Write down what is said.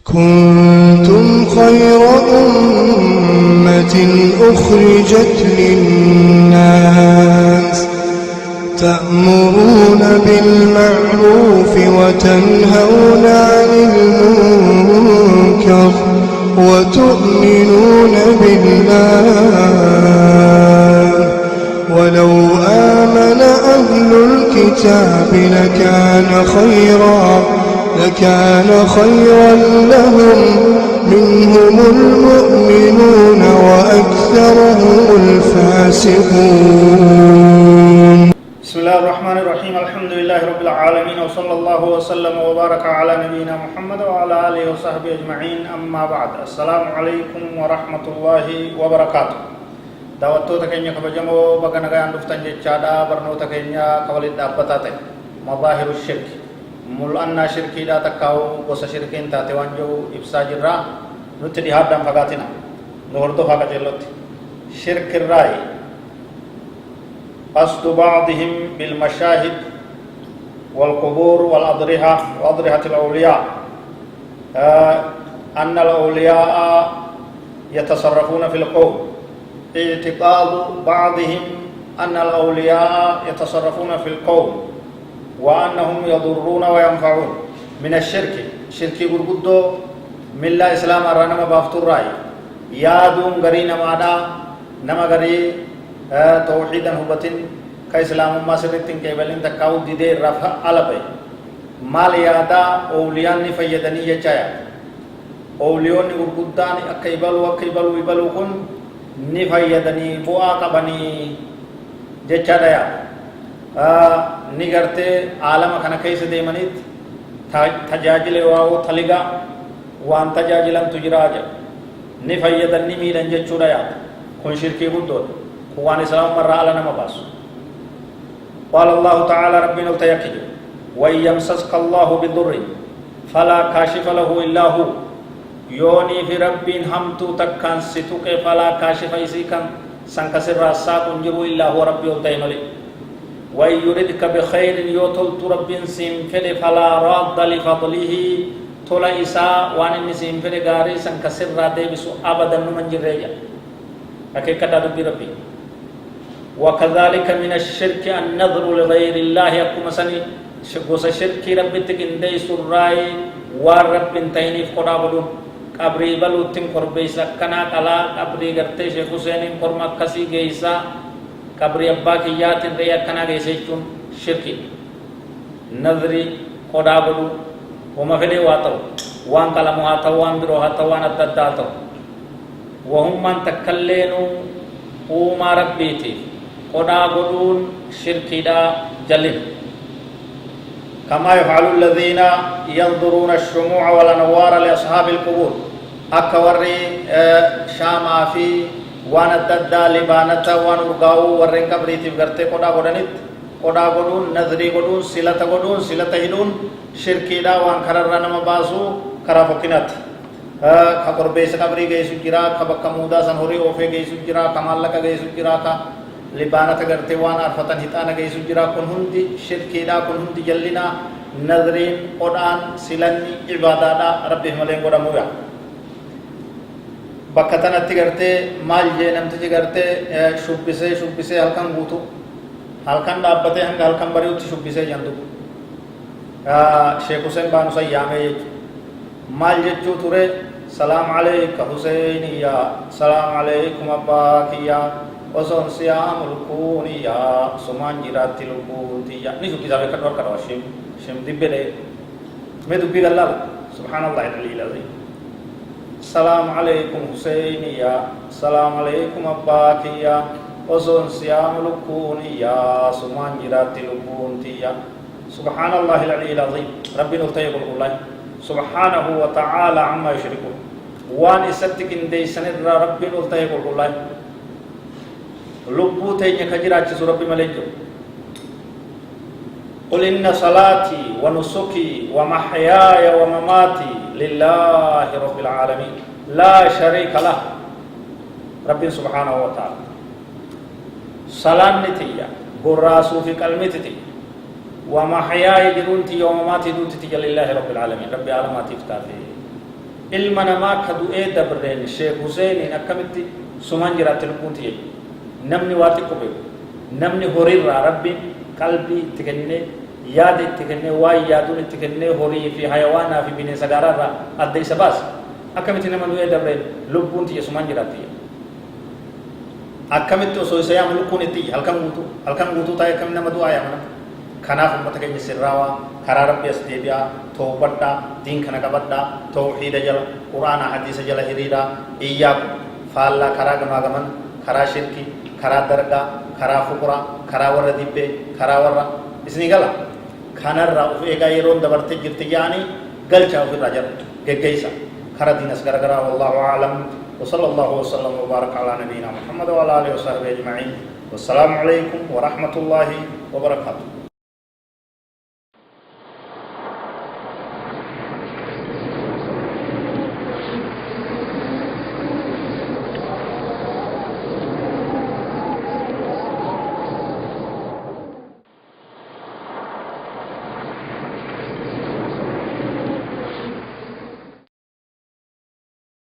كنتم خير أمة أخرجت للناس تأمرون بالمعروف وتنهون عن المنكر وتؤمنون بالله ولو آمن أهل الكتاب لكان خيرا لهم منهم المؤمنون وأكثرهم الفاسقون. بسم الله الرحمن الرحيم. الحمد لله رب العالمين وصلى الله وسلم وبارك على نبينا محمد وعلى آله وصحبه أجمعين. أما بعد، السلام عليكم ورحمة الله وبركاته. دعوتو تكينيا كبجمو بغنغان دفتن جيتشادا برنو تكينيا كولد دابتاتي مظاهر الشرك ملأنا شركي دا تكاو وسا شركين تاتي وانجو إبسا جرا نتدي هادام فقاتنا نوردو فقات جلوت شرك الرأي قصد بعضهم بالمشاهد والقبور وأضرحة الأولياء أن الأولياء يتصرفون في القوم. اعتقاد بعضهم أن الأولياء يتصرفون في القوم وأنهم يضرون وينفعون من الشرك. شرك غرغدو من لا إسلام أرانا بافتور راي يادون غري نمادا نما غري توحيدا هبتين كإسلام ما سرتين كيبلين تكاو ديدي رفع علبي مال يادا أوليان نفيدني يجايا أوليون غرغدان أكيبلو كن نفيدني بوا قبني جچادا نگرتے عالم کھنا کیسے دے منیت تجاجل واو تھلیگا وان تجاجلن تجراج نفیدن نمیدن جچوڑا یاد کن شرکی بدود خوان اسلام مر على نمباس. قال الله تعالى ربنا التيكج وَإِنْ يَمْسَسْكَ اللَّهُ بِضُرٍّ فَلَا كَاشِفَ لَهُ إِلَّا هُوَ يوني في رب همتو تكان ستوك فلا كاشف إسيكا سنكسر راسا كنجرو إلا هو ربي التيملي. وَإِنْ يُرِدْكَ بِخَيْرٍ يُوتُلْتُ رَبٍّ سِنْفِلِ فَلَا رَادَّ لِفَضْلِهِ تولا إساء وان سِنْفِلِ غاري سنكسر رادي بسو أبدا من جريجا حقيقة ربي. وكذلك من الشرك النظر لغير الله يقوم سني شغوس الشرك ربي تكندي سراي ورب تينيف قرابلون قبري بلوتين قربيسا كنا كلا قبري غرتي شيخ حسين قرما كسي گيسا قبري ابا كيات ريا كنا گيسيچون شركي نظري قرابلو وما فدي واتو وان كلام واتو وان برو هاتو وان تداتو وهم من تكلنوا وما ربيتي قرابلون شركي دا جلل كما يفعل الذين ينظرون الشموع والأنوار لأصحاب القبور أكوري شاما في وانا الددا لبانتا وانرقاو ورين كبريتي بغرتي قدا قدون نظري قدون سلة هدون شركي دا وان خررنا مباسو خرافقنات خبر بيس كبري گئی سجرا خبر کمودا سنوري اوفي گئی سجرا کمال لك گئی سجرا کا لبانة غرتي وان عرفتن هتانا گئی سجرا كن هندي شركي دا كن هندي جلنا نظرين قرآن سلني عبادادا ربي ملين قرآن مويا بكتنا تغرتي مال جينم تجي غرتي شبسي هلكن بوتو هلكن دابته هنگ هلكن بريوت شبسي جندو شيخ حسين بانو سيامي مال جچو تورے سلام علیک حسین یا سلام علیکم ابا کیا وسون سیام الکونی یا سمان جراتی لکوتی یا نہیں سکتی جاوے کٹور کروا شم دبے لے میں دبی گلال سبحان اللہ العلی العظیم سلام علیکم حسین یا سلام علیکم ابا کیا وسون سیام الکونی یا سمان جراتی لکوتی یا سبحان اللہ العلی العظیم ربی نلتیب اللہ سبحانه وتعالى عما يشركون وان استك اندي سند ربي نلتهي يقول الله لبو تيني خجراچ ربي مليجو قل ان صلاتي ونسكي ومحياي ومماتي لله رب العالمين لا شريك له ربي سبحانه وتعالى صلاه نتيا براسو في كلمتي ومحياي جرونتي ومماتي دوتي لله رب العالمين رب العالمين تفتاتي ilma namaa ka du'ee dabreen Sheekh Huseeniin akkamitti sumaan jiraatti lubbuun tiyye namni waa xiqqoo beeku namni horiirraa rabbiin qalbii itti kennee yaada itti kennee waa yaaduun itti kennee horii fi hayawaanaa fi bineensa gaaraarraa adda isa baasa akkamitti nama du'ee dabreen lubbuun tiyye sumaan jiraatti akkamitti osoo isa yaamu lubbuun itti halkan guutuu taa'ee akkamitti nama du'aa yaamana kanaaf ummata keenya sirraawaa karaa rabbi as deebi'aa toobadhaa diin kana qabadhaa tawxiida jala quraana hadiisa jala hiriiraa iyyaakum faallaa karaa gamaa gaman karaa shirki karaa dargaa karaa fuquraa karaa warra dibbee karaa warra isinii gala kanarraa of eegaa yeroon dabartee jirti yaanii galchaa ofirraa jala geggeeysa karaa diinas garagaraa wallaahu a'lam وصلى الله وسلم وبارك على نبينا محمد وعلى اله وصحبه اجمعين والسلام عليكم ورحمه الله وبركاته